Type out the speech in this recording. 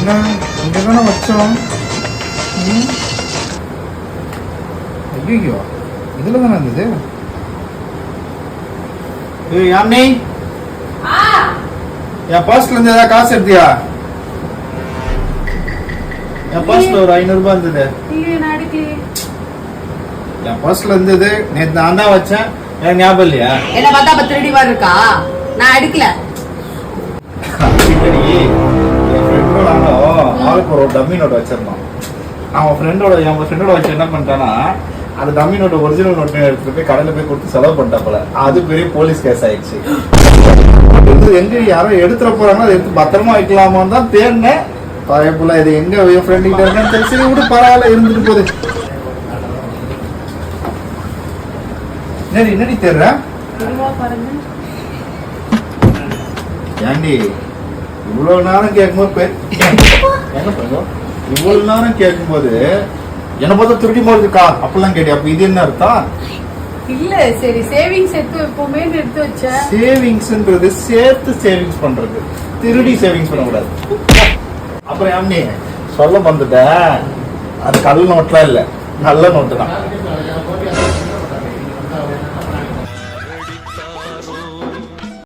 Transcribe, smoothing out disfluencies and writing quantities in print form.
என்ன இங்கே தானே வச்சோம். ஐயோ இதில் தானே இருந்தது. யானே என் பர்ஸ்ல இருந்து ஏதாவது காசு எடுத்தியா? என் பர்ஸ்ல ஒரு 500 ரூபாய் இருந்தது. என் பர்ஸ்ல இருந்தது. நேற்று நான் தான் வச்சேன். எனக்கு ஞாபகம் இல்லையா? என்ன பார்த்தா அப்ப திருடி வர இருக்கா? நான் எடுக்கல. என் ஃப்ரெண்டோட ஆளுக்கு ஒரு டம்மி நோட் வச்சிருந்தோம். அவன் ஃப்ரெண்டோட வச்சு என்ன பண்ணிட்டானா, அந்த டம்மி நோட் ஒரிஜினல் நோட் எடுத்துட்டு போய் கடையில போய் கொடுத்து செலவு பண்ணிட்டாப்புல. அது பெரிய போலீஸ் கேஸ் ஆயிடுச்சு. எங்க யாரோ எடுத்துட போறாங்கன்னா அதை எடுத்து பத்திரமா வைக்கலாமான்னு தான் தேடினேன். பயப்புல இது எங்க என் ஃப்ரெண்ட் கிட்ட இருக்கேன்னு தெரிஞ்சு கூட பரவாயில்ல, இருந்துட்டு போகுது. என்னடி தேடுற? ஏண்டி இவ்வளவு நேரம் கேட்கும்போது என்ன பண்ணும்? இவ்வளவு நேரம் கேட்கும்போது என்ன பார்த்தா திருடி போறதுக்கா அப்படிலாம் கேட்டி. அப்ப இது என்ன அர்த்தம்? இல்ல சரி சேவிங்ஸ் எடுத்து எப்பவுமே எடுத்து வச்சேன். சேவிங்ஸ்ன்றது சேர்த்து சேவிங்ஸ் பண்றது, திருடி சேவிங்ஸ் பண்ணக்கூடாது. அப்புறம் யாமி சொல்ல வந்துட்ட, அது கள்ள நோட்லாம் இல்ல, நல்ல நோட்டு தான்.